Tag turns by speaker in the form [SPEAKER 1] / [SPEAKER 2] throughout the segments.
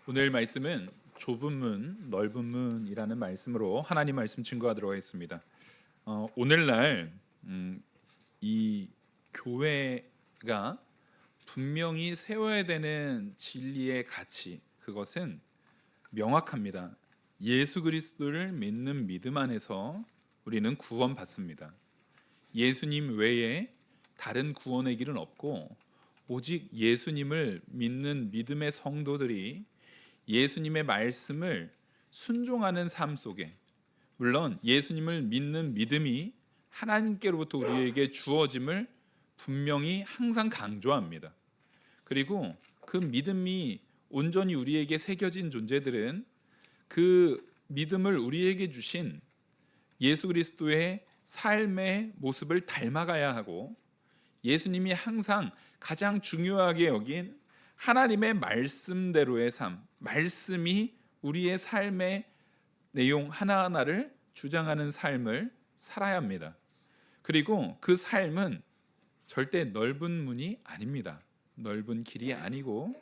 [SPEAKER 1] 오늘 말씀은 좁은 문, 넓은 문이라는 말씀으로 하나님 말씀 증거하도록 하겠습니다. 오늘날 이 교회가 분명히 세워야 되는 진리의 가치, 그것은 명확합니다. 예수 그리스도를 믿는 믿음 안에서 우리는 구원받습니다. 예수님 외에 다른 구원의 길은 없고, 오직 예수님을 믿는 믿음의 성도들이 예수님의 말씀을 순종하는 삶 속에, 물론 예수님을 믿는 믿음이 하나님께로부터 우리에게 주어짐을 분명히 항상 강조합니다. 그리고 그 믿음이 온전히 우리에게 새겨진 존재들은 그 믿음을 우리에게 주신 예수 그리스도의 삶의 모습을 닮아가야 하고, 예수님이 항상 가장 중요하게 여긴 하나님의 말씀대로의 삶, 말씀이 우리의 삶의 내용 하나하나를 주장하는 삶을 살아야 합니다. 그리고 그 삶은 절대 넓은 문이 아닙니다. 넓은 길이 아니고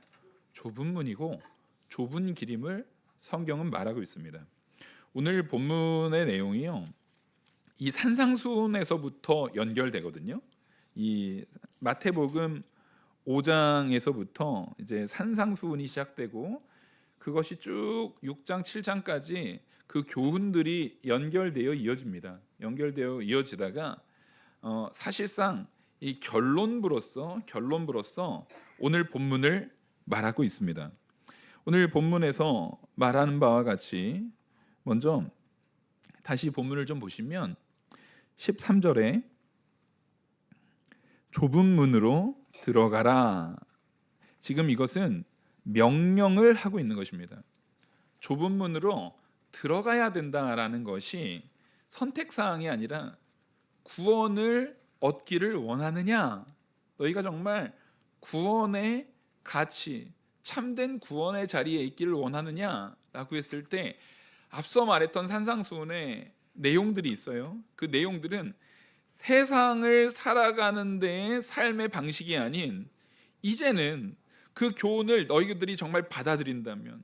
[SPEAKER 1] 좁은 문이고 좁은 길임을 성경은 말하고 있습니다. 오늘 본문의 내용이요, 이 산상수훈에서부터 연결되거든요. 이 마태복음 5장에서부터 이제 산상수훈이 시작되고, 그것이 쭉 6장 7장까지 그 교훈들이 연결되어 이어집니다. 연결되어 이어지다가 사실상 이 결론부로서 오늘 본문을 말하고 있습니다. 오늘 본문에서 말하는 바와 같이, 먼저 다시 본문을 좀 보시면 13절에 좁은 문으로 들어가라. 지금 이것은 명령을 하고 있는 것입니다. 좁은 문으로 들어가야 된다라는 것이 선택사항이 아니라, 구원을 얻기를 원하느냐, 너희가 정말 구원의 가치, 참된 구원의 자리에 있기를 원하느냐라고 했을 때, 앞서 말했던 산상수훈의 내용들이 있어요. 그 내용들은 세상을 살아가는 데의 삶의 방식이 아닌, 이제는 그 교훈을 너희들이 정말 받아들인다면,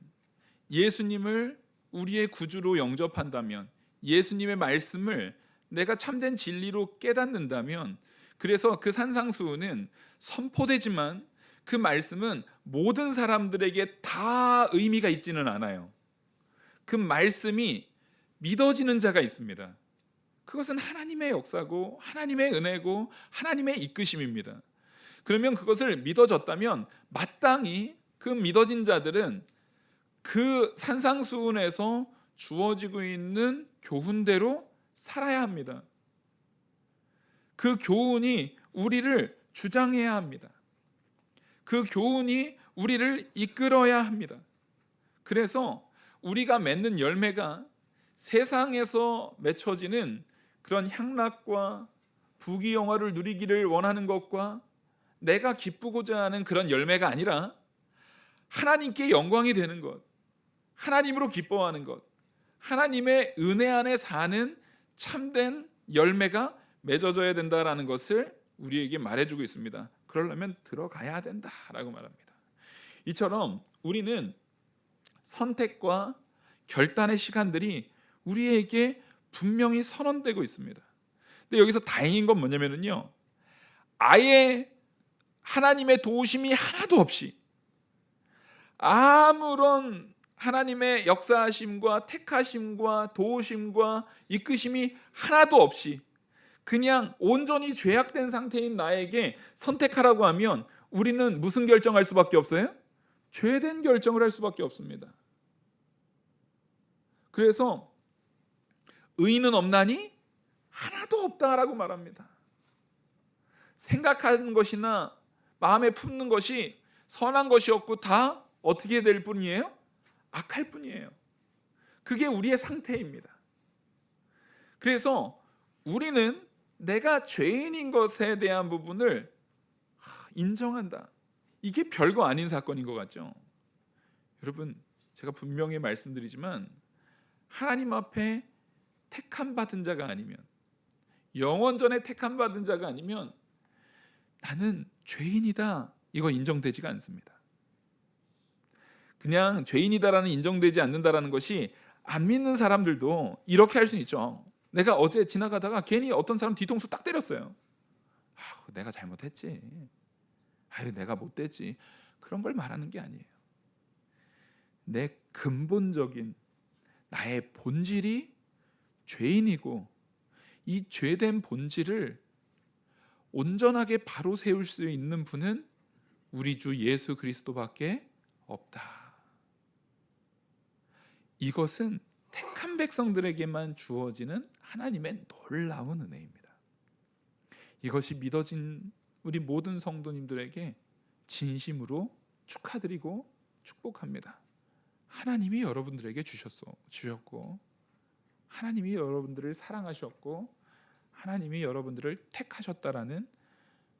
[SPEAKER 1] 예수님을 우리의 구주로 영접한다면, 예수님의 말씀을 내가 참된 진리로 깨닫는다면, 그래서 그 산상수훈은 선포되지만 그 말씀은 모든 사람들에게 다 의미가 있지는 않아요. 그 말씀이 믿어지는 자가 있습니다. 그것은 하나님의 역사고 하나님의 은혜고 하나님의 이끄심입니다. 그러면 그것을 믿어졌다면 마땅히 그 믿어진 자들은 그 산상수훈에서 주어지고 있는 교훈대로 살아야 합니다. 그 교훈이 우리를 주장해야 합니다. 그 교훈이 우리를 이끌어야 합니다. 그래서 우리가 맺는 열매가 세상에서 맺혀지는 그런 향락과 부귀영화를 누리기를 원하는 것과 내가 기쁘고자 하는 그런 열매가 아니라, 하나님께 영광이 되는 것, 하나님으로 기뻐하는 것, 하나님의 은혜 안에 사는 참된 열매가 맺어져야 된다라는 것을 우리에게 말해주고 있습니다. 그러려면 들어가야 된다라고 말합니다. 이처럼 우리는 선택과 결단의 시간들이 우리에게 분명히 선언되고 있습니다. 근데 여기서 다행인 건 뭐냐면요, 아예 하나님의 도우심이 하나도 없이, 아무런 하나님의 역사하심과 택하심과 도우심과 이끄심이 하나도 없이 그냥 온전히 죄악된 상태인 나에게 선택하라고 하면, 우리는 무슨 결정할 수밖에 없어요? 죄된 결정을 할 수밖에 없습니다. 그래서 의인은 없나니 하나도 없다라고 말합니다. 생각하는 것이나 마음에 품는 것이 선한 것이 없고 다 어떻게 될 뿐이에요? 악할 뿐이에요. 그게 우리의 상태입니다. 그래서 우리는 내가 죄인인 것에 대한 부분을 인정한다. 이게 별거 아닌 사건인 것 같죠? 여러분, 제가 분명히 말씀드리지만, 하나님 앞에 택함 받은 자가 아니면, 영원전에 택함 받은 자가 아니면 나는 죄인이다, 이거 인정되지가 않습니다. 그냥 죄인이다라는 인정되지 않는다라는 것이 안 믿는 사람들도 이렇게 할 수는 있죠. 내가 어제 지나가다가 괜히 어떤 사람 뒤통수 딱 때렸어요. 내가 잘못했지. 내가 못됐지. 그런 걸 말하는 게 아니에요. 내 근본적인 나의 본질이 죄인이고 이 죄된 본질을 온전하게 바로 세울 수 있는 분은 우리 주 예수 그리스도밖에 없다. 이것은 택한 백성들에게만 주어지는 하나님의 놀라운 은혜입니다. 이것이 믿어진 우리 모든 성도님들에게 진심으로 축하드리고 축복합니다. 하나님이 여러분들에게 주셨고 하나님이 여러분들을 사랑하셨고 하나님이 여러분들을 택하셨다라는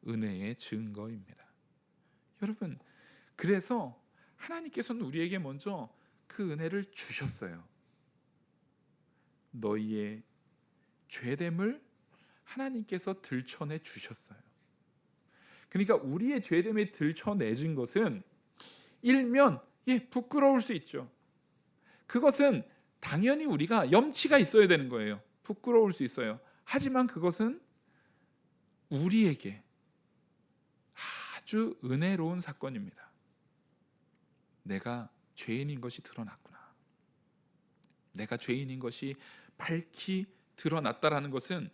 [SPEAKER 1] 은혜의 증거입니다. 여러분, 그래서 하나님께서는 우리에게 먼저 그 은혜를 주셨어요. 너희의 죄됨을 하나님께서 들춰내 주셨어요. 그러니까 우리의 죄됨에 들춰내준 것은 일면 부끄러울 수 있죠. 그것은 당연히 우리가 염치가 있어야 되는 거예요. 부끄러울 수 있어요. 하지만 그것은 우리에게 아주 은혜로운 사건입니다. 내가 죄인인 것이 드러났구나. 내가 죄인인 것이 밝히 드러났다라는 것은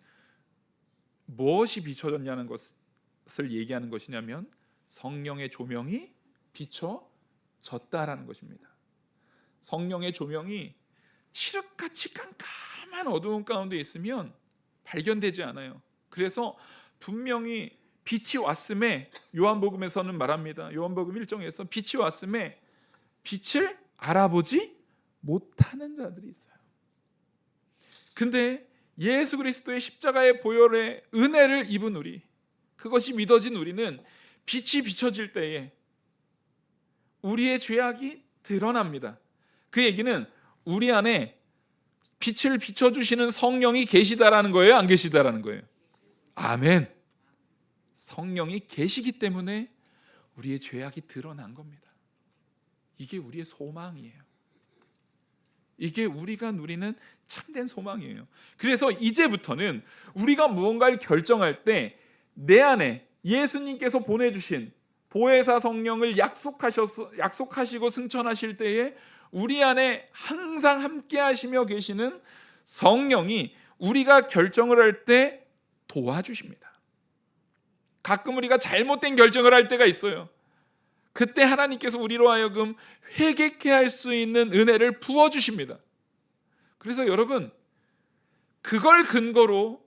[SPEAKER 1] 무엇이 비춰졌냐는 것을 얘기하는 것이냐면 성령의 조명이 비춰졌다라는 것입니다. 성령의 조명이 칠흑같이 깜깜한 어두운 가운데 있으면 발견되지 않아요. 그래서 분명히 빛이 왔음에 요한복음에서는 말합니다. 요한복음 1장에서 빛이 왔음에 빛을 알아보지 못하는 자들이 있어요. 근데 예수 그리스도의 십자가의 보혈의 은혜를 입은 우리, 그것이 믿어진 우리는 빛이 비춰질 때에 우리의 죄악이 드러납니다. 그 얘기는 우리 안에 빛을 비춰주시는 성령이 계시다라는 거예요, 안 계시다라는 거예요? 아멘. 성령이 계시기 때문에 우리의 죄악이 드러난 겁니다. 이게 우리의 소망이에요. 이게 우리가 누리는 참된 소망이에요. 그래서 이제부터는 우리가 무언가를 결정할 때 내 안에 예수님께서 보내주신 보혜사 성령을 약속하시고 승천하실 때에 우리 안에 항상 함께 하시며 계시는 성령이 우리가 결정을 할 때 도와주십니다. 가끔 우리가 잘못된 결정을 할 때가 있어요. 그때 하나님께서 우리로 하여금 회개케 할 수 있는 은혜를 부어주십니다. 그래서 여러분, 그걸 근거로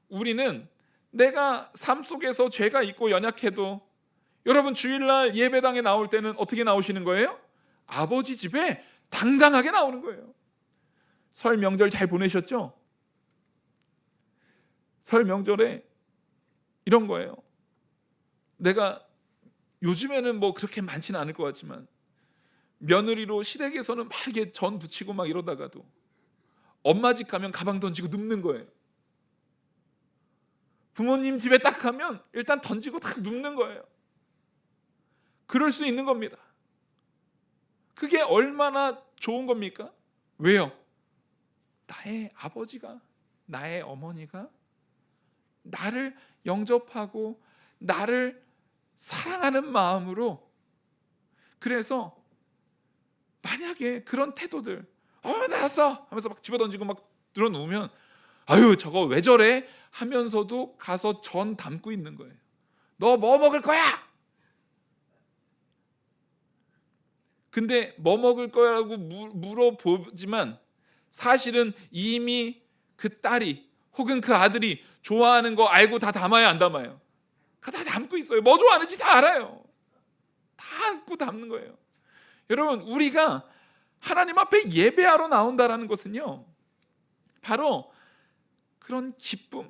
[SPEAKER 1] 우리는 내가 삶 속에서 죄가 있고 연약해도, 여러분 주일날 예배당에 나올 때는 어떻게 나오시는 거예요? 아버지 집에 당당하게 나오는 거예요. 설 명절 잘 보내셨죠? 설 명절에 이런 거예요. 내가 요즘에는 뭐 그렇게 많지는 않을 것 같지만 며느리로 시댁에서는 막 이렇게 전 부치고 막 이러다가도 엄마 집 가면 가방 던지고 눕는 거예요. 부모님 집에 딱 가면 일단 던지고 딱 눕는 거예요. 그럴 수 있는 겁니다. 그게 얼마나 좋은 겁니까? 왜요? 나의 아버지가, 나의 어머니가 나를 영접하고 나를 사랑하는 마음으로, 그래서 만약에 그런 태도들, 나왔어 하면서 막 집어던지고 막 들어놓으면 아유 저거 왜 저래 하면서도 가서 전 담고 있는 거예요. 너 뭐 먹을 거야? 근데 뭐 먹을 거라고 물어보지만 사실은 이미 그 딸이 혹은 그 아들이 좋아하는 거 알고 다 담아요, 안 담아요? 다 담고 있어요. 뭐 좋아하는지 다 알아요. 다 안고 담는 거예요. 여러분, 우리가 하나님 앞에 예배하러 나온다라는 것은요, 바로 그런 기쁨,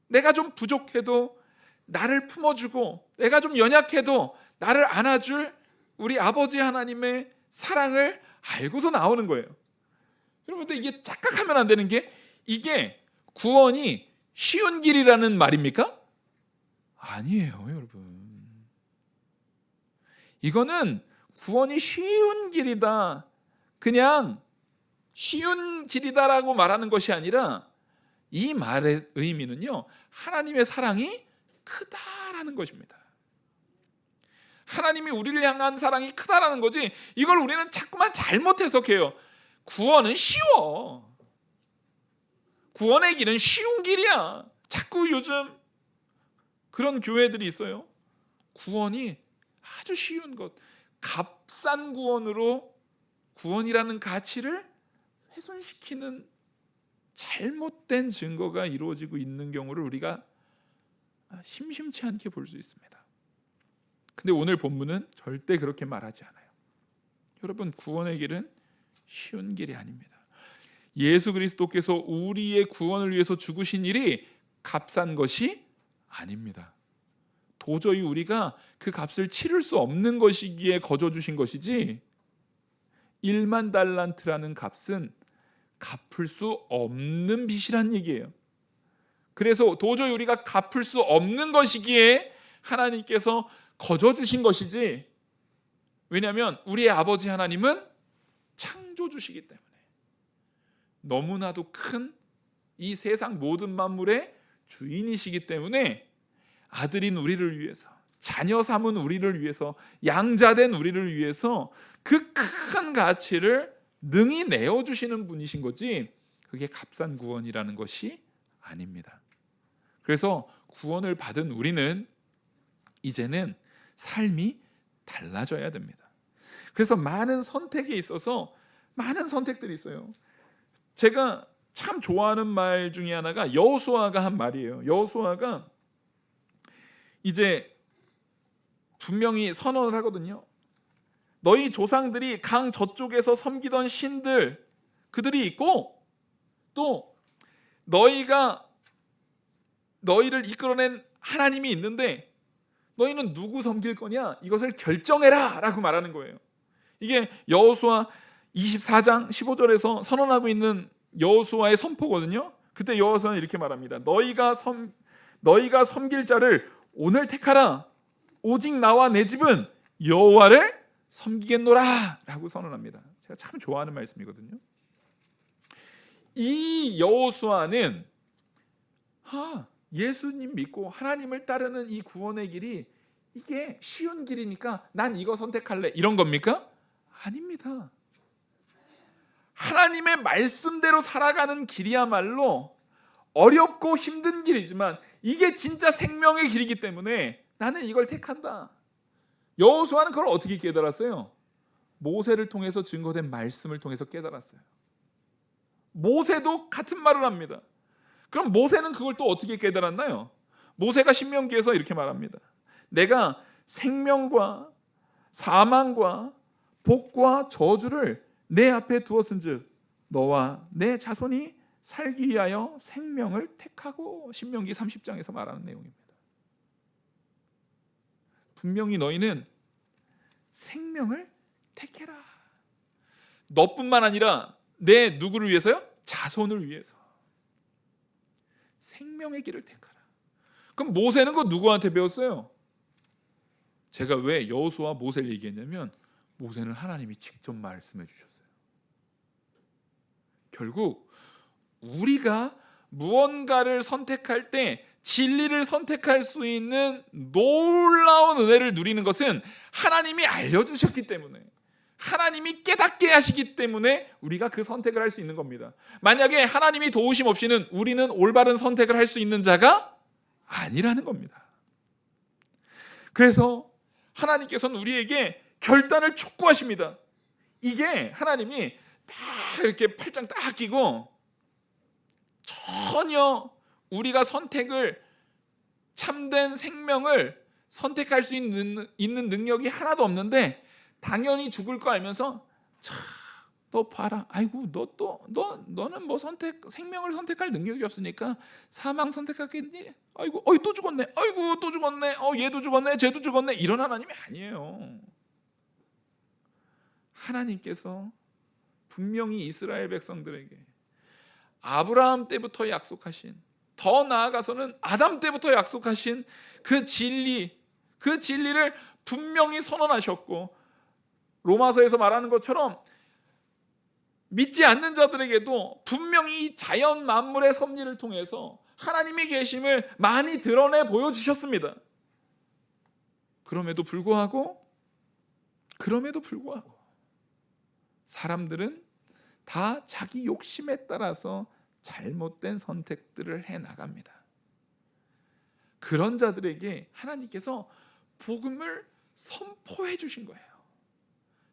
[SPEAKER 1] 내가 좀 부족해도 나를 품어주고 내가 좀 연약해도 나를 안아줄 우리 아버지 하나님의 사랑을 알고서 나오는 거예요. 여러분들, 이게 착각하면 안 되는 게, 이게 구원이 쉬운 길이라는 말입니까? 아니에요, 여러분. 이거는 구원이 쉬운 길이다, 그냥 쉬운 길이다라고 말하는 것이 아니라 이 말의 의미는요, 하나님의 사랑이 크다라는 것입니다. 하나님이 우리를 향한 사랑이 크다라는 거지, 이걸 우리는 자꾸만 잘못 해석해요. 구원은 쉬워. 구원의 길은 쉬운 길이야. 자꾸 요즘 그런 교회들이 있어요. 구원이 아주 쉬운 것, 값싼 구원으로 구원이라는 가치를 훼손시키는 잘못된 증거가 이루어지고 있는 경우를 우리가 심심치 않게 볼 수 있습니다. 근데 오늘 본문은 절대 그렇게 말하지 않아요. 여러분, 구원의 길은 쉬운 길이 아닙니다. 예수 그리스도께서 우리의 구원을 위해서 죽으신 일이 값싼 것이 아닙니다. 도저히 우리가 그 값을 치를 수 없는 것이기에 거저 주신 것이지, 1만 달란트라는 값은 갚을 수 없는 빚이란 얘기예요. 그래서 도저히 우리가 갚을 수 없는 것이기에 하나님께서 거저 주신 것이지, 왜냐하면 우리의 아버지 하나님은 창조주시기 때문에, 너무나도 큰 이 세상 모든 만물의 주인이시기 때문에 아들인 우리를 위해서, 자녀 삼은 우리를 위해서, 양자된 우리를 위해서 그 큰 가치를 능히 내어주시는 분이신 거지, 그게 값싼 구원이라는 것이 아닙니다. 그래서 구원을 받은 우리는 이제는 삶이 달라져야 됩니다. 그래서 많은 선택에 있어서 많은 선택들이 있어요. 제가 참 좋아하는 말 중에 하나가 여호수아가 한 말이에요. 여호수아가 이제 분명히 선언을 하거든요. 너희 조상들이 강 저쪽에서 섬기던 신들, 그들이 있고, 또 너희를 이끌어낸 하나님이 있는데 너희는 누구 섬길 거냐, 이것을 결정해라 라고 말하는 거예요. 이게 여호수아 24장 15절에서 선언하고 있는 여호수아의 선포거든요. 그때 여호수아는 이렇게 말합니다. 너희가 섬길 자를 오늘 택하라. 오직 나와 내 집은 여호와를 섬기겠노라 라고 선언합니다. 제가 참 좋아하는 말씀이거든요. 이 여호수아는 예수님 믿고 하나님을 따르는 이 구원의 길이 이게 쉬운 길이니까 난 이거 선택할래, 이런 겁니까? 아닙니다. 하나님의 말씀대로 살아가는 길이야말로 어렵고 힘든 길이지만 이게 진짜 생명의 길이기 때문에 나는 이걸 택한다. 여호수아는 그걸 어떻게 깨달았어요? 모세를 통해서 증거된 말씀을 통해서 깨달았어요. 모세도 같은 말을 합니다. 그럼 모세는 그걸 또 어떻게 깨달았나요? 모세가 신명기에서 이렇게 말합니다. 내가 생명과 사망과 복과 저주를 내 앞에 두었은즉 너와 내 자손이 살기 위하여 생명을 택하고, 신명기 30장에서 말하는 내용입니다. 분명히 너희는 생명을 택해라. 너뿐만 아니라 내 누구를 위해서요? 자손을 위해서 생명의 길을 택하라. 그럼 모세는 그거 누구한테 배웠어요? 제가 왜 여호수아와 모세를 얘기했냐면, 모세는 하나님이 직접 말씀해 주셨어요. 결국 우리가 무언가를 선택할 때 진리를 선택할 수 있는 놀라운 은혜를 누리는 것은 하나님이 알려주셨기 때문에, 하나님이 깨닫게 하시기 때문에 우리가 그 선택을 할 수 있는 겁니다. 만약에 하나님이 도우심 없이는 우리는 올바른 선택을 할 수 있는 자가 아니라는 겁니다. 그래서 하나님께서는 우리에게 결단을 촉구하십니다. 이게 하나님이 딱 이렇게 팔짱 딱 끼고 전혀 우리가 선택을, 참된 생명을 선택할 수 있는 능력이 하나도 없는데 당연히 죽을 거 알면서 너 봐라, 아이고 너는 뭐 생명을 선택할 능력이 없으니까 사망 선택하겠니? 아이고 또 죽었네, 아이고 또 죽었네, 얘도 죽었네, 쟤도 죽었네, 이런 하나님이 아니에요. 하나님께서 분명히 이스라엘 백성들에게 아브라함 때부터 약속하신, 더 나아가서는 아담 때부터 약속하신 그 진리를 분명히 선언하셨고, 로마서에서 말하는 것처럼 믿지 않는 자들에게도 분명히 자연 만물의 섭리를 통해서 하나님의 계심을 많이 드러내 보여주셨습니다. 그럼에도 불구하고 사람들은 다 자기 욕심에 따라서 잘못된 선택들을 해 나갑니다. 그런 자들에게 하나님께서 복음을 선포해 주신 거예요.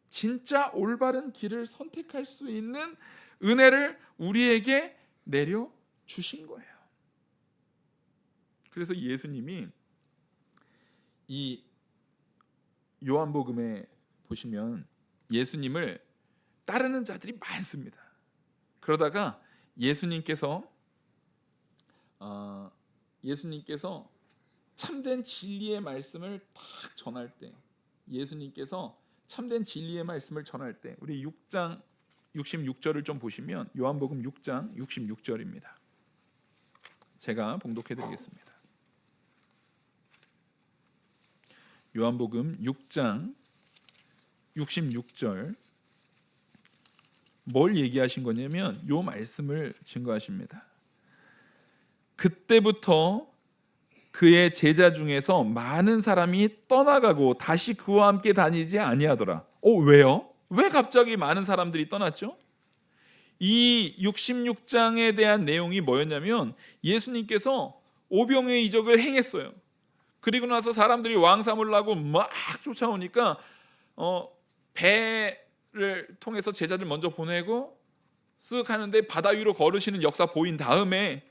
[SPEAKER 1] 진짜 올바른 길을 선택할 수 있는 은혜를 우리에게 내려 주신 거예요. 그래서 예수님이 이 요한복음에 보시면 예수님을 따르는 자들이 많습니다. 그러다가 예수님께서 참된 진리의 말씀을 딱 전할 때, 우리 6장 66절을 좀 보시면, 요한복음 6장 66절입니다. 제가 봉독해 드리겠습니다. 요한복음 6장 66절, 뭘 얘기하신 거냐면 요 말씀을 증거하십니다. 그때부터 그의 제자 중에서 많은 사람이 떠나가고 다시 그와 함께 다니지 아니하더라. 왜요? 왜 갑자기 많은 사람들이 떠났죠? 이 66장에 대한 내용이 뭐였냐면 예수님께서 오병이의 이적을 행했어요. 그리고 나서 사람들이 왕 삼으려고 막 쫓아오니까 배를 통해서 제자들 먼저 보내고 쓱 하는데 바다 위로 걸으시는 역사 보인 다음에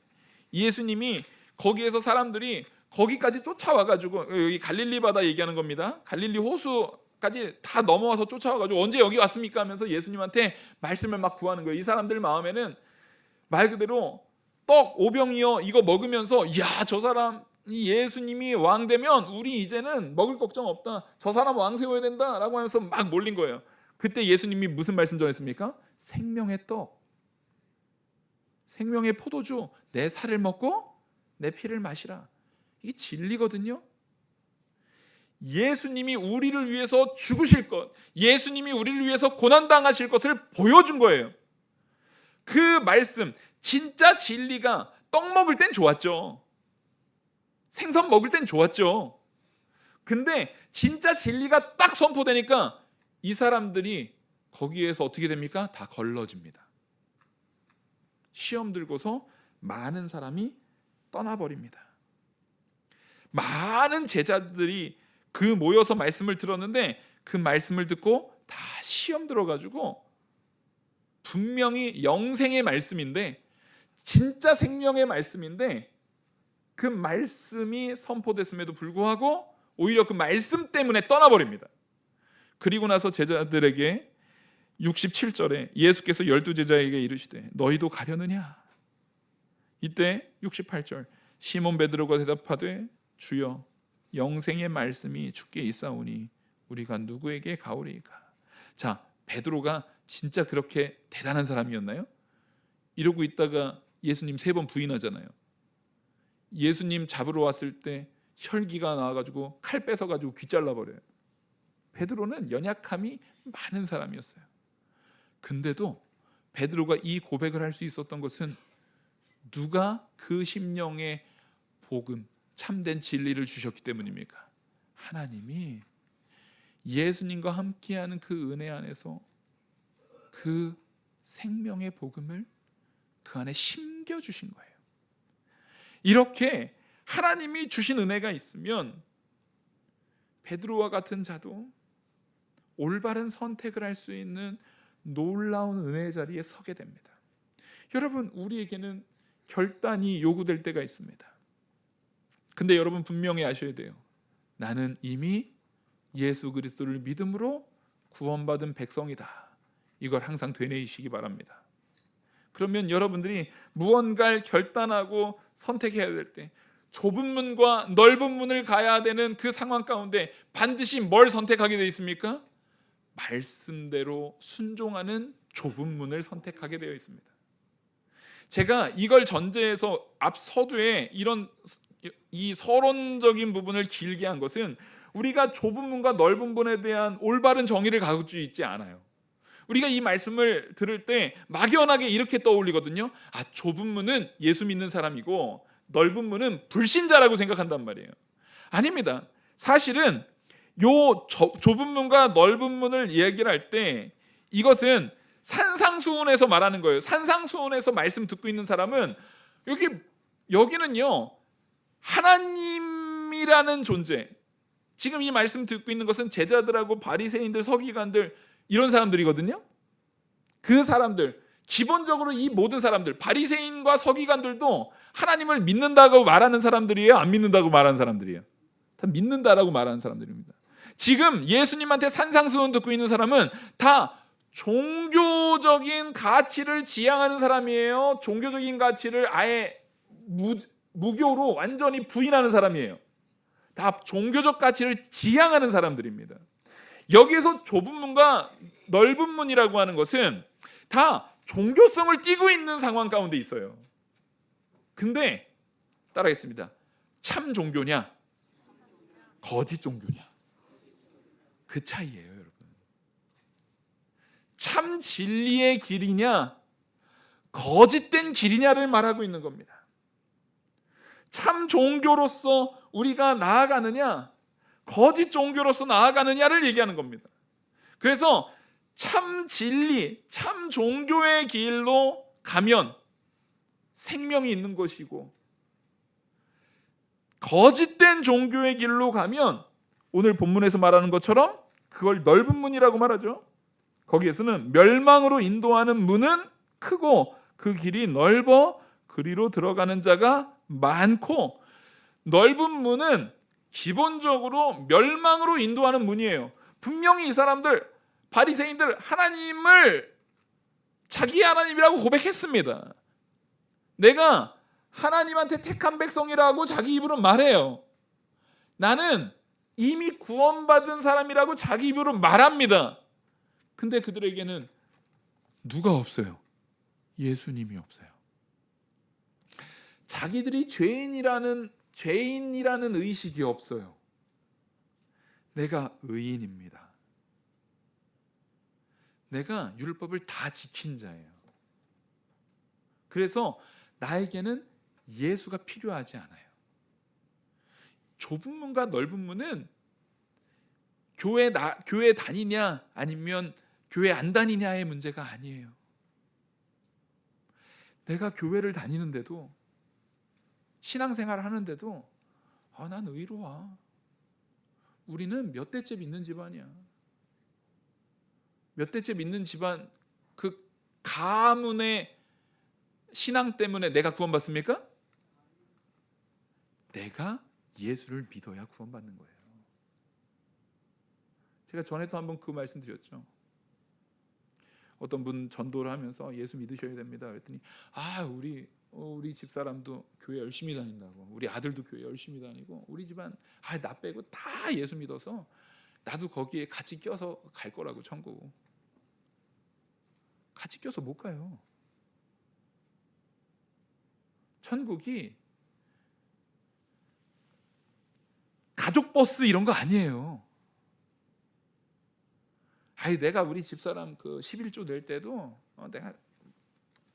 [SPEAKER 1] 예수님이 거기에서 사람들이 거기까지 쫓아와가지고, 여기 갈릴리 바다 얘기하는 겁니다. 갈릴리 호수까지 다 넘어와서 쫓아와가지고 언제 여기 왔습니까 하면서 예수님한테 말씀을 막 구하는 거예요. 이 사람들 마음에는 말 그대로 떡 오병이어 이거 먹으면서, 야, 저 사람 예수님이 왕 되면 우리 이제는 먹을 걱정 없다, 저 사람 왕 세워야 된다 라고 하면서 막 몰린 거예요. 그때 예수님이 무슨 말씀 전했습니까? 생명의 떡, 생명의 포도주, 내 살을 먹고 내 피를 마시라. 이게 진리거든요. 예수님이 우리를 위해서 죽으실 것, 예수님이 우리를 위해서 고난당하실 것을 보여준 거예요. 그 말씀, 진짜 진리가 떡 먹을 땐 좋았죠. 생선 먹을 땐 좋았죠. 근데 진짜 진리가 딱 선포되니까 이 사람들이 거기에서 어떻게 됩니까? 다 걸러집니다. 시험 들고서 많은 사람이 떠나버립니다. 많은 제자들이 그 모여서 말씀을 들었는데 그 말씀을 듣고 다 시험 들어가지고, 분명히 영생의 말씀인데, 진짜 생명의 말씀인데, 그 말씀이 선포됐음에도 불구하고 오히려 그 말씀 때문에 떠나버립니다. 그리고 나서 제자들에게 67절에 예수께서 12제자에게 이르시되 너희도 가려느냐? 이때 68절, 시몬 베드로가 대답하되 주여, 영생의 말씀이 주께 있사오니 우리가 누구에게 가오리이까? 자, 베드로가 진짜 그렇게 대단한 사람이었나요? 이러고 있다가 예수님 3번 부인하잖아요. 예수님 잡으러 왔을 때 혈기가 나와가지고 칼 뺏어가지고 귀 잘라버려요. 베드로는 연약함이 많은 사람이었어요. 근데도 베드로가 이 고백을 할 수 있었던 것은 누가 그 심령의 복음, 참된 진리를 주셨기 때문입니까? 하나님이 예수님과 함께하는 그 은혜 안에서 그 생명의 복음을 그 안에 심겨주신 거예요. 이렇게 하나님이 주신 은혜가 있으면 베드로와 같은 자도 올바른 선택을 할 수 있는 놀라운 은혜의 자리에 서게 됩니다. 여러분, 우리에게는 결단이 요구될 때가 있습니다. 근데 여러분 분명히 아셔야 돼요. 나는 이미 예수 그리스도를 믿음으로 구원받은 백성이다. 이걸 항상 되뇌이시기 바랍니다. 그러면 여러분들이 무언가를 결단하고 선택해야 될 때, 좁은 문과 넓은 문을 가야 되는 그 상황 가운데 반드시 뭘 선택하게 되어 있습니까? 말씀대로 순종하는 좁은 문을 선택하게 되어 있습니다. 제가 이걸 전제해서 앞 서두에 이 서론적인 부분을 길게 한 것은 우리가 좁은 문과 넓은 문에 대한 올바른 정의를 가지고 있지 않아요. 우리가 이 말씀을 들을 때 막연하게 이렇게 떠올리거든요. 좁은 문은 예수 믿는 사람이고 넓은 문은 불신자라고 생각한단 말이에요. 아닙니다. 사실은 요 좁은 문과 넓은 문을 얘기를 할 때 이것은 산상수훈에서 말하는 거예요. 산상수훈에서 말씀 듣고 있는 사람은 여기는요, 하나님이라는 존재, 지금 이 말씀 듣고 있는 것은 제자들하고 바리새인들, 서기관들, 이런 사람들이거든요. 그 사람들, 기본적으로 이 모든 사람들, 바리새인과 서기관들도 하나님을 믿는다고 말하는 사람들이에요? 안 믿는다고 말하는 사람들이에요? 다 믿는다라고 말하는 사람들입니다. 지금 예수님한테 산상수훈 듣고 있는 사람은 다 종교적인 가치를 지향하는 사람이에요? 종교적인 가치를 아예 무교로 완전히 부인하는 사람이에요? 다 종교적 가치를 지향하는 사람들입니다. 여기에서 좁은 문과 넓은 문이라고 하는 것은 다 종교성을 띠고 있는 상황 가운데 있어요. 근데 따라하겠습니다. 참 종교냐, 거짓 종교냐, 그 차이예요, 여러분. 참 진리의 길이냐, 거짓된 길이냐를 말하고 있는 겁니다. 참 종교로서 우리가 나아가느냐, 거짓 종교로서 나아가느냐를 얘기하는 겁니다. 그래서 참 진리, 참 종교의 길로 가면 생명이 있는 것이고, 거짓된 종교의 길로 가면 오늘 본문에서 말하는 것처럼 그걸 넓은 문이라고 말하죠. 거기에서는 멸망으로 인도하는 문은 크고 그 길이 넓어 그리로 들어가는 자가 많고, 넓은 문은 기본적으로 멸망으로 인도하는 문이에요. 분명히 이 사람들, 바리새인들, 하나님을 자기 하나님이라고 고백했습니다. 내가 하나님한테 택한 백성이라고 자기 입으로 말해요. 나는 이미 구원받은 사람이라고 자기 입으로 말합니다. 근데 그들에게는 누가 없어요? 예수님이 없어요. 자기들이 죄인이라는 의식이 없어요. 내가 의인입니다. 내가 율법을 다 지킨 자예요. 그래서 나에게는 예수가 필요하지 않아요. 좁은 문과 넓은 문은 교회 다니냐 아니면 교회 안 다니냐의 문제가 아니에요. 내가 교회를 다니는데도, 신앙생활을 하는데도 난 의로워. 우리는 몇 대째 믿는 집안이야. 몇 대째 믿는 집안, 그 가문의 신앙 때문에 내가 구원받습니까? 내가 예수를 믿어야 구원받는 거예요. 제가 전에도 한번 그 말씀드렸죠. 어떤 분 전도를 하면서 예수 믿으셔야 됩니다 그랬더니 우리 집사람도 교회 열심히 다닌다고, 우리 아들도 교회 열심히 다니고, 우리 집안 나 빼고 다 예수 믿어서 나도 거기에 같이 껴서 갈 거라고, 천국. 같이 껴서 못 가요. 천국이 가족 버스 이런 거 아니에요. 내가 우리 집사람 그 11조 낼 때도 내가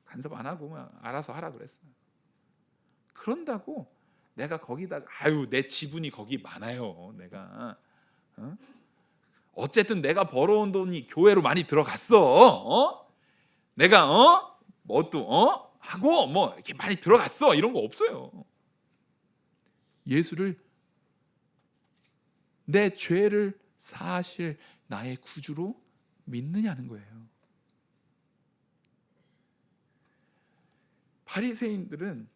[SPEAKER 1] 간섭 안 하고 알아서 하라 그랬어요. 그런다고 내가 거기다가 내 지분이 거기 많아요. 내가 어쨌든 내가 벌어온 돈이 교회로 많이 들어갔어. 내가 뭣도 하고 이렇게 많이 들어갔어. 이런 거 없어요. 예수를, 내 죄를 사실 나의 구주로 믿느냐는 거예요. 바리새인들은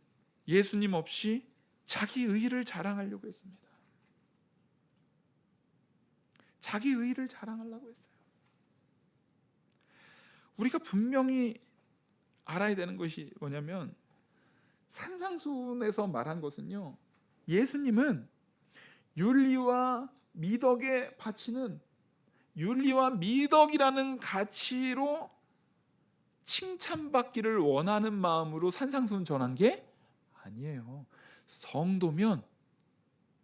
[SPEAKER 1] 예수님 없이 자기 의의를 자랑하려고 했습니다. 자기 의의를 자랑하려고 했어요. 우리가 분명히 알아야 되는 것이 뭐냐면, 산상수훈에서 말한 것은요, 예수님은 윤리와 미덕에 바치는, 윤리와 미덕이라는 가치로 칭찬받기를 원하는 마음으로 산상수훈 전한 게 아니에요.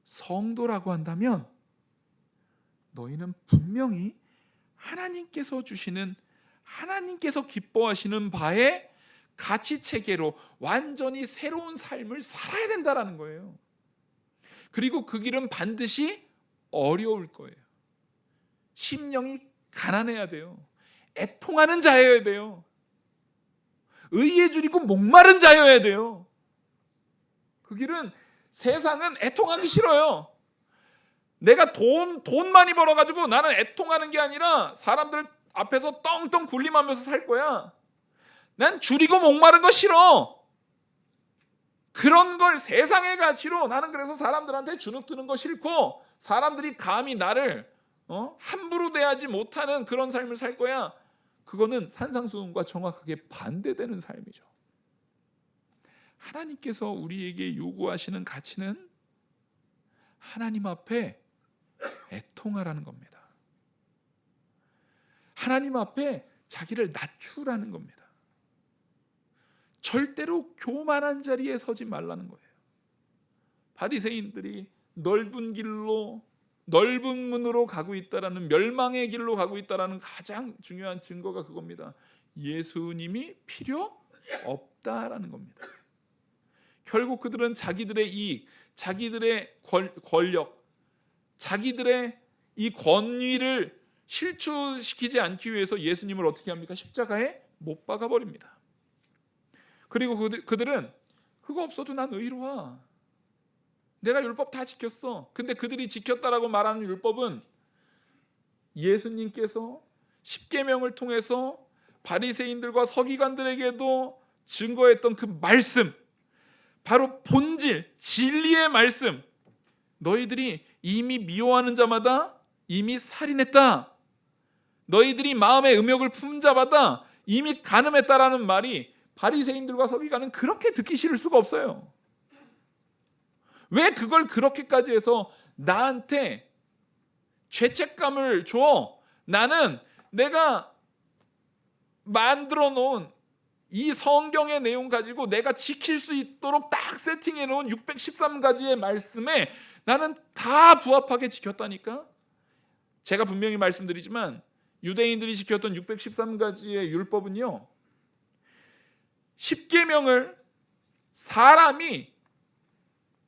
[SPEAKER 1] 성도라고 한다면 너희는 분명히 하나님께서 주시는, 하나님께서 기뻐하시는 바의 가치 체계로 완전히 새로운 삶을 살아야 된다라는 거예요. 그리고 그 길은 반드시 어려울 거예요. 심령이 가난해야 돼요. 애통하는 자여야 돼요. 의에 줄이고 목마른 자여야 돼요. 그 길은, 세상은 애통하기 싫어요. 내가 돈 많이 벌어가지고 나는 애통하는 게 아니라 사람들 앞에서 떵떵 굴림하면서 살 거야. 난 줄이고 목마른 거 싫어. 그런 걸 세상의 가치로, 나는 그래서 사람들한테 주눅 드는 거 싫고, 사람들이 감히 나를 함부로 대하지 못하는 그런 삶을 살 거야. 그거는 산상수훈과 정확하게 반대되는 삶이죠. 하나님께서 우리에게 요구하시는 가치는 하나님 앞에 애통하라는 겁니다. 하나님 앞에 자기를 낮추라는 겁니다. 절대로 교만한 자리에 서지 말라는 거예요. 바리새인들이 넓은 길로, 넓은 문으로 가고 있다라는, 멸망의 길로 가고 있다라는 가장 중요한 증거가 그겁니다. 예수님이 필요 없다라는 겁니다. 결국 그들은 자기들의 이익, 자기들의 권력, 자기들의 이 권위를 실추시키지 않기 위해서 예수님을 어떻게 합니까? 십자가에 못 박아 버립니다. 그리고 그들은 그거 없어도 난 의로워. 내가 율법 다 지켰어. 근데 그들이 지켰다라고 말하는 율법은 예수님께서 십계명을 통해서 바리새인들과 서기관들에게도 증거했던 그 말씀, 바로 본질, 진리의 말씀. 너희들이 이미 미워하는 자마다 이미 살인했다. 너희들이 마음에 음욕을 품은 자마다 이미 간음했다라는 말이 바리새인들과 서기관은 그렇게 듣기 싫을 수가 없어요. 왜 그걸 그렇게까지 해서 나한테 죄책감을 줘? 나는 내가 만들어 놓은 이 성경의 내용 가지고 내가 지킬 수 있도록 딱 세팅해 놓은 613가지의 말씀에 나는 다 부합하게 지켰다니까. 제가 분명히 말씀드리지만 유대인들이 지켰던 613가지의 율법은요, 십계명을 사람이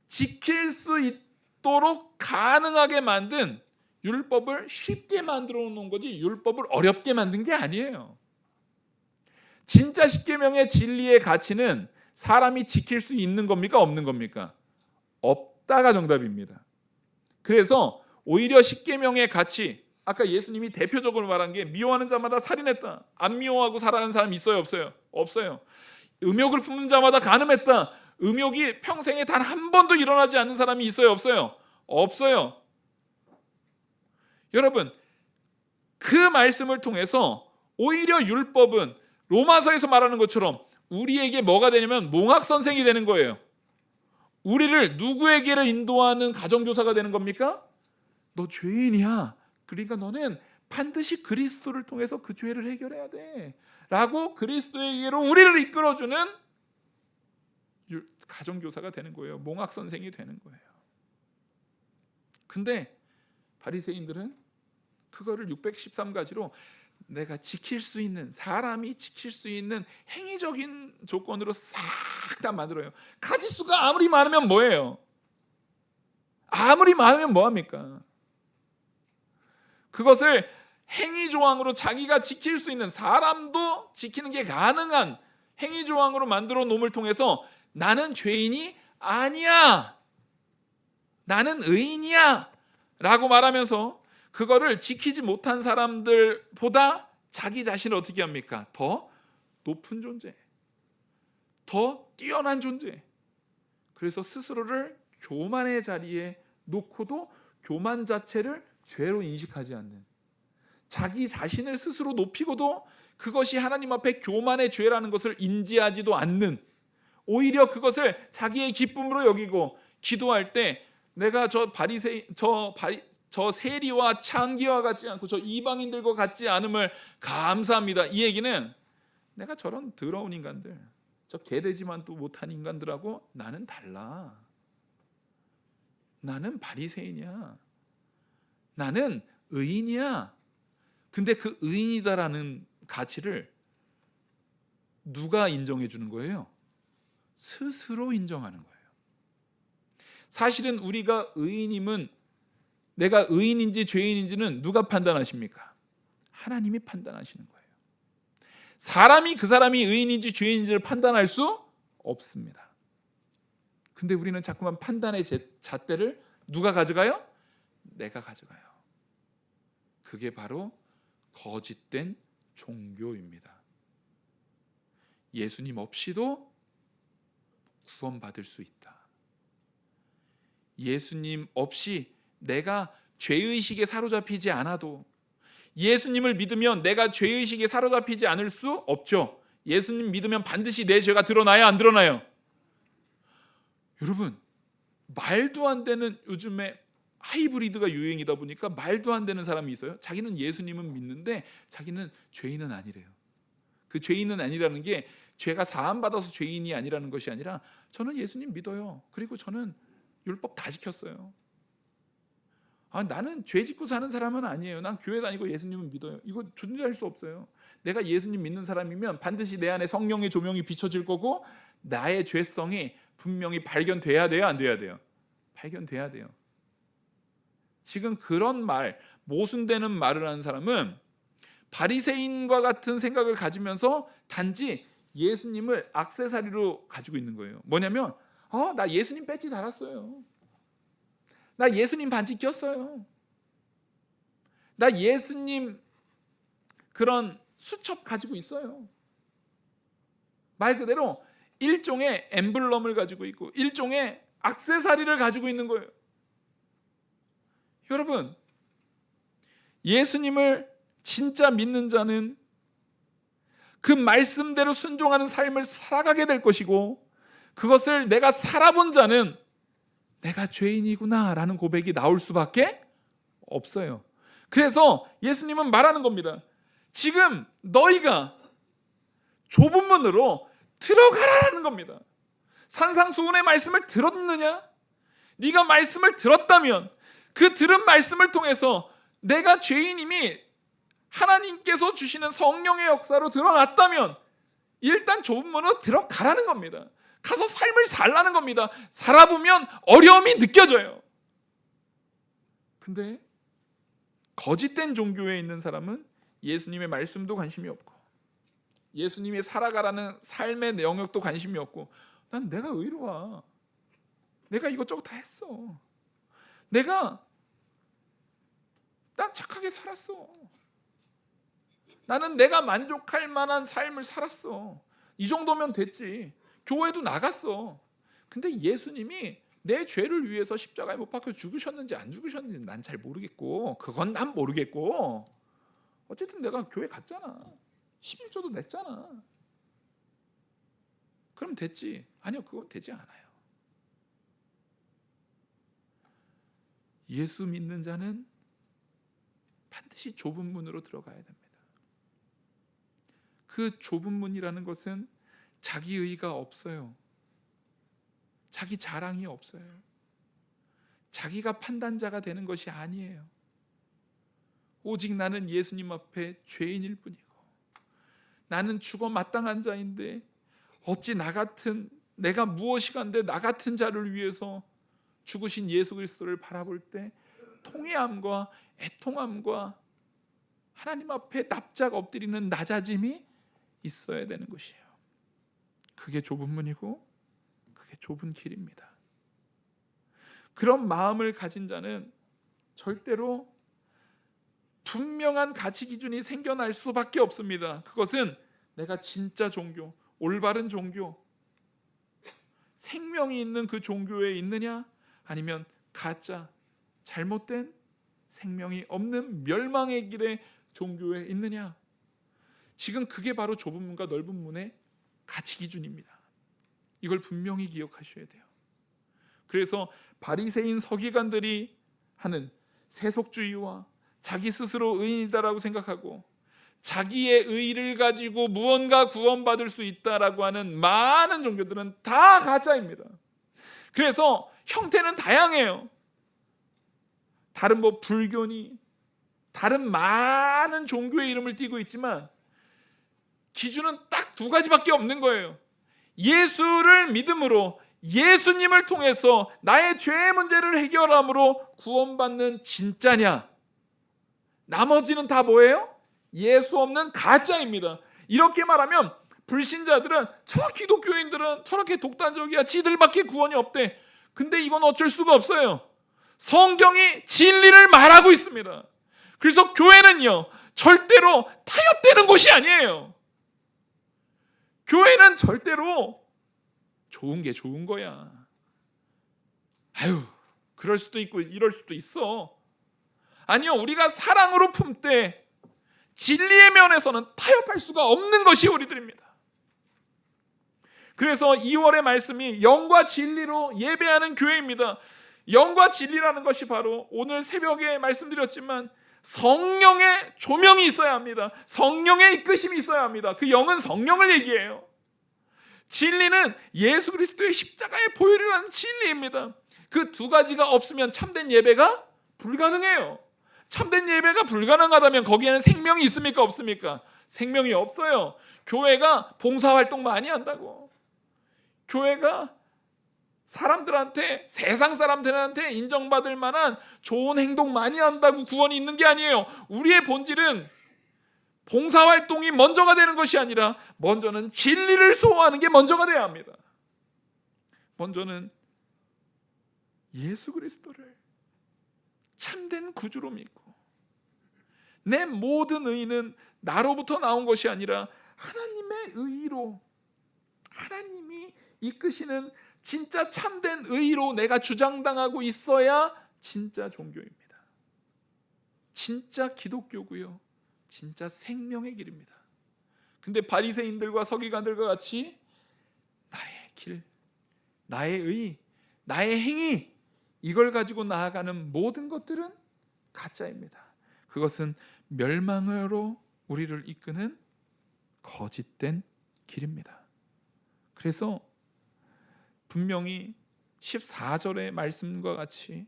[SPEAKER 1] 지킬 수 있도록 가능하게 만든 율법을 쉽게 만들어 놓은 거지, 율법을 어렵게 만든 게 아니에요. 진짜 십계명의 진리의 가치는 사람이 지킬 수 있는 겁니까? 없는 겁니까? 없다가 정답입니다. 그래서 오히려 십계명의 가치, 아까 예수님이 대표적으로 말한 게 미워하는 자마다 살인했다. 안 미워하고 살아가는 사람 있어요? 없어요? 없어요. 음욕을 품는 자마다 간음했다. 음욕이 평생에 단 한 번도 일어나지 않는 사람이 있어요? 없어요? 없어요. 여러분, 그 말씀을 통해서 오히려 율법은 로마서에서 말하는 것처럼 우리에게 뭐가 되냐면 몽학선생이 되는 거예요. 우리를 누구에게를 인도하는 가정교사가 되는 겁니까? 너 죄인이야. 그러니까 너는 반드시 그리스도를 통해서 그 죄를 해결해야 돼 라고 그리스도에게로 우리를 이끌어주는 가정교사가 되는 거예요. 몽학선생이 되는 거예요. 근데 바리새인들은 그거를 613가지로 내가 지킬 수 있는, 사람이 지킬 수 있는 행위적인 조건으로 싹 다 만들어요. 가지수가 아무리 많으면 뭐예요? 아무리 많으면 뭐합니까? 그것을 행위조항으로 자기가 지킬 수 있는, 사람도 지키는 게 가능한 행위조항으로 만들어 놓음을 통해서 나는 죄인이 아니야, 나는 의인이야 라고 말하면서 그거를 지키지 못한 사람들보다 자기 자신을 어떻게 합니까? 더 높은 존재, 더 뛰어난 존재. 그래서 스스로를 교만의 자리에 놓고도 교만 자체를 죄로 인식하지 않는, 자기 자신을 스스로 높이고도 그것이 하나님 앞에 교만의 죄라는 것을 인지하지도 않는, 오히려 그것을 자기의 기쁨으로 여기고 기도할 때 내가 저 세리와 창기와 같지 않고 저 이방인들과 같지 않음을 감사합니다. 이 얘기는 내가 저런 더러운 인간들, 저 개되지만도 못한 인간들하고 나는 달라. 나는 바리새인이야. 나는 의인이야. 근데 그 의인이다라는 가치를 누가 인정해 주는 거예요? 스스로 인정하는 거예요. 사실은 우리가 의인임은, 내가 의인인지 죄인인지는 누가 판단하십니까? 하나님이 판단하시는 거예요. 사람이 그 사람이 의인인지 죄인인지를 판단할 수 없습니다. 근데 우리는 자꾸만 판단의 잣대를 누가 가져가요? 내가 가져가요. 그게 바로 거짓된 종교입니다. 예수님 없이도 구원받을 수 있다. 예수님 없이 내가 죄의식에 사로잡히지 않아도, 예수님을 믿으면 내가 죄의식에 사로잡히지 않을 수 없죠. 예수님 믿으면 반드시 내 죄가 드러나요, 안 드러나요? 여러분, 말도 안 되는, 요즘에 하이브리드가 유행이다 보니까 말도 안 되는 사람이 있어요. 자기는 예수님은 믿는데 자기는 죄인은 아니래요. 그 죄인은 아니라는 게 죄가 사함받아서 죄인이 아니라는 것이 아니라, 저는 예수님 믿어요. 그리고 저는 율법 다 지켰어요. 나는 죄 짓고 사는 사람은 아니에요. 난 교회 다니고 예수님은 믿어요. 이거 존재할 수 없어요. 내가 예수님 믿는 사람이면 반드시 내 안에 성령의 조명이 비춰질 거고, 나의 죄성이 분명히 발견돼야 돼요, 안 돼야 돼요? 발견돼야 돼요. 지금 그런 말, 모순되는 말을 하는 사람은 바리새인과 같은 생각을 가지면서 단지 예수님을 액세서리로 가지고 있는 거예요. 뭐냐면, 나 예수님 배지 달았어요. 나 예수님 반지 꼈어요. 나 예수님 그런 수첩 가지고 있어요. 말 그대로 일종의 엠블럼을 가지고 있고 일종의 액세서리를 가지고 있는 거예요. 여러분, 예수님을 진짜 믿는 자는 그 말씀대로 순종하는 삶을 살아가게 될 것이고, 그것을 내가 살아본 자는 내가 죄인이구나 라는 고백이 나올 수밖에 없어요. 그래서 예수님은 말하는 겁니다. 지금 너희가 좁은 문으로 들어가라는 겁니다. 산상수훈의 말씀을 들었느냐? 네가 말씀을 들었다면 그 들은 말씀을 통해서 내가 죄인임이 하나님께서 주시는 성령의 역사로 드러났다면 일단 좁은 문으로 들어가라는 겁니다. 가서 삶을 살라는 겁니다. 살아보면 어려움이 느껴져요. 근데 거짓된 종교에 있는 사람은 예수님의 말씀도 관심이 없고, 예수님이 살아가라는 삶의 영역도 관심이 없고, 난 내가 의로워. 내가 이것저것 다 했어. 난 착하게 살았어. 나는 내가 만족할 만한 삶을 살았어. 이 정도면 됐지. 교회도 나갔어. 근데 예수님이 내 죄를 위해서 십자가에 못 박혀 죽으셨는지 안 죽으셨는지 난 잘 모르겠고, 그건 난 모르겠고, 어쨌든 내가 교회 갔잖아. 11조도 냈잖아. 그럼 됐지. 아니요, 그건 되지 않아요. 예수 믿는 자는 반드시 좁은 문으로 들어가야 됩니다. 그 좁은 문이라는 것은 자기 의가 없어요. 자기 자랑이 없어요. 자기가 판단자가 되는 것이 아니에요. 오직 나는 예수님 앞에 죄인일 뿐이고, 나는 죽어 마땅한 자인데 어찌 내가 무엇이간데 나 같은 자를 위해서 죽으신 예수 그리스도를 바라볼 때 통회함과 애통함과 하나님 앞에 납작 엎드리는 낮아짐이 있어야 되는 것이에요. 그게 좁은 문이고 그게 좁은 길입니다. 그런 마음을 가진 자는 절대로 분명한 가치 기준이 생겨날 수밖에 없습니다. 그것은 내가 진짜 종교, 올바른 종교, 생명이 있는 그 종교에 있느냐, 아니면 가짜, 잘못된 생명이 없는 멸망의 길의 종교에 있느냐. 지금 그게 바로 좁은 문과 넓은 문의 가치 기준입니다. 이걸 분명히 기억하셔야 돼요. 그래서 바리새인 서기관들이 하는 세속주의와 자기 스스로 의인이다라고 생각하고 자기의 의를 가지고 무언가 구원받을 수 있다라고 하는 많은 종교들은 다 가짜입니다. 그래서 형태는 다양해요. 다른 불교니 다른 많은 종교의 이름을 띠고 있지만 기준은 딱 두 가지밖에 없는 거예요. 예수를 믿음으로 예수님을 통해서 나의 죄의 문제를 해결함으로 구원받는 진짜냐, 나머지는 다 뭐예요? 예수 없는 가짜입니다. 이렇게 말하면 불신자들은 저 기독교인들은 저렇게 독단적이야, 지들밖에 구원이 없대. 근데 이건 어쩔 수가 없어요. 성경이 진리를 말하고 있습니다. 그래서 교회는요, 절대로 타협되는 곳이 아니에요. 교회는 절대로 좋은 게 좋은 거야. 아유, 그럴 수도 있고 이럴 수도 있어. 아니요, 우리가 사랑으로 품되 진리의 면에서는 타협할 수가 없는 것이 우리들입니다. 그래서 2월의 말씀이 영과 진리로 예배하는 교회입니다. 영과 진리라는 것이 바로 오늘 새벽에 말씀드렸지만 성령의 조명이 있어야 합니다. 성령의 이끄심이 있어야 합니다. 그 영은 성령을 얘기해요. 진리는 예수 그리스도의 십자가의 보혈이라는 진리입니다. 그 두 가지가 없으면 참된 예배가 불가능해요. 참된 예배가 불가능하다면 거기에는 생명이 있습니까? 없습니까? 생명이 없어요. 교회가 봉사활동 많이 한다고, 교회가 사람들한테, 세상 사람들한테 인정받을 만한 좋은 행동 많이 한다고 구원이 있는 게 아니에요. 우리의 본질은 봉사활동이 먼저가 되는 것이 아니라 먼저는 진리를 소화하는 게 먼저가 돼야 합니다. 먼저는 예수 그리스도를 참된 구주로 믿고, 내 모든 의는 나로부터 나온 것이 아니라 하나님의 의로, 하나님이 이끄시는 진짜 참된 의로 내가 주장당하고 있어야 진짜 종교입니다. 진짜 기독교고요, 진짜 생명의 길입니다. 근데 바리새인들과 서기관들과 같이 나의 길, 나의 의, 나의 행위, 이걸 가지고 나아가는 모든 것들은 가짜입니다. 그것은 멸망으로 우리를 이끄는 거짓된 길입니다. 그래서 분명히 14절의 말씀과 같이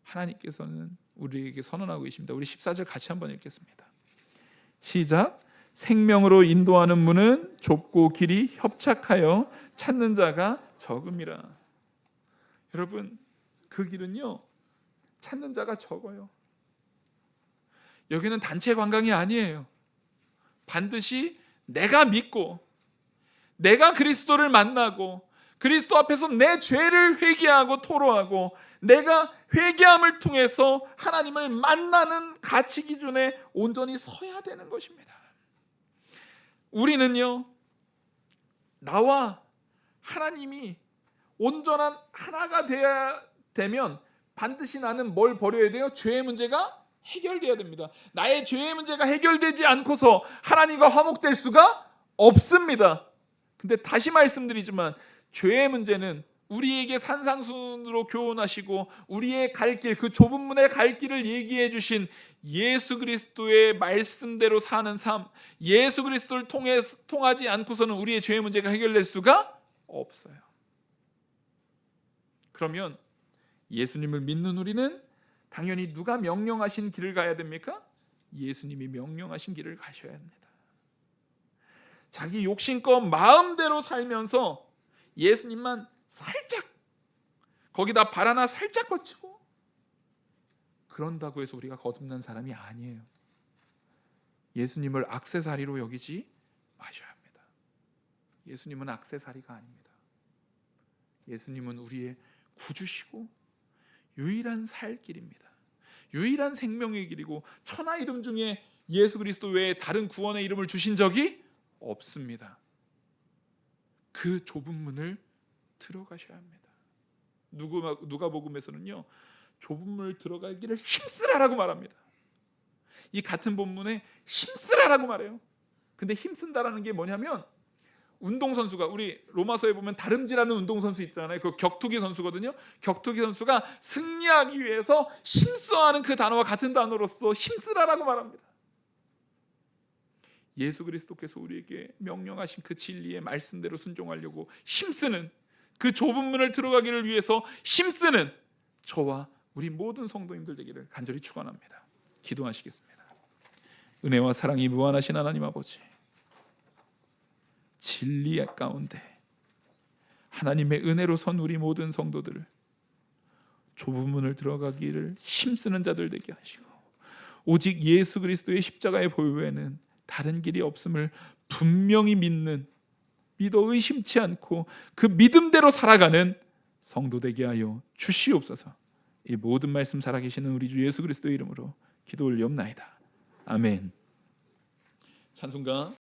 [SPEAKER 1] 하나님께서는 우리에게 선언하고 계십니다. 우리 14절 같이 한번 읽겠습니다. 시작. 생명으로 인도하는 문은 좁고 길이 협착하여 찾는 자가 적음이라. 여러분, 그 길은요, 찾는 자가 적어요. 여기는 단체 관광이 아니에요. 반드시 내가 믿고, 내가 그리스도를 만나고, 그리스도 앞에서 내 죄를 회개하고 토로하고, 내가 회개함을 통해서 하나님을 만나는 가치 기준에 온전히 서야 되는 것입니다. 우리는요, 나와 하나님이 온전한 하나가 되어야 되면 반드시 나는 뭘 버려야 돼요? 죄의 문제가 해결돼야 됩니다. 나의 죄의 문제가 해결되지 않고서 하나님과 화목될 수가 없습니다. 근데 다시 말씀드리지만 죄의 문제는 우리에게 산상순으로 교훈하시고 우리의 갈 길, 그 좁은 문의 갈 길을 얘기해 주신 예수 그리스도의 말씀대로 사는 삶, 예수 그리스도를 통하지 않고서는 우리의 죄의 문제가 해결될 수가 없어요. 그러면 예수님을 믿는 우리는 당연히 누가 명령하신 길을 가야 됩니까? 예수님이 명령하신 길을 가셔야 합니다. 자기 욕심껏 마음대로 살면서 예수님만 살짝, 거기다 발 하나 살짝 거치고 그런다고 해서 우리가 거듭난 사람이 아니에요. 예수님을 액세서리로 여기지 마셔야 합니다. 예수님은 액세서리가 아닙니다. 예수님은 우리의 구주시고 유일한 살 길입니다. 유일한 생명의 길이고 천하 이름 중에 예수 그리스도 외에 다른 구원의 이름을 주신 적이 없습니다. 그 좁은 문을 들어가셔야 합니다. 누가복음에서는요, 좁은 문을 들어가기를 힘쓰라라고 말합니다. 이 같은 본문에 힘쓰라라고 말해요. 근데 힘쓴다라는 게 뭐냐면, 운동선수가, 우리 로마서에 보면 다름질하는 운동선수 있잖아요. 그 격투기 선수거든요. 격투기 선수가 승리하기 위해서 힘써하는 그 단어와 같은 단어로서 힘쓰라라고 말합니다. 예수 그리스도께서 우리에게 명령하신 그 진리의 말씀대로 순종하려고 힘쓰는, 그 좁은 문을 들어가기를 위해서 힘쓰는 저와 우리 모든 성도님들 되기를 간절히 축원합니다. 기도하시겠습니다. 은혜와 사랑이 무한하신 하나님 아버지, 진리의 가운데 하나님의 은혜로 선 우리 모든 성도들을 좁은 문을 들어가기를 힘쓰는 자들 되게 하시고, 오직 예수 그리스도의 십자가의 보혈 외에는 다른 길이 없음을 분명히 믿어 의심치 않고 그 믿음대로 살아가는 성도 되게 하여 주시옵소서. 이 모든 말씀 살아계시는 우리 주 예수 그리스도의 이름으로 기도 올리옵나이다. 아멘. 찬송가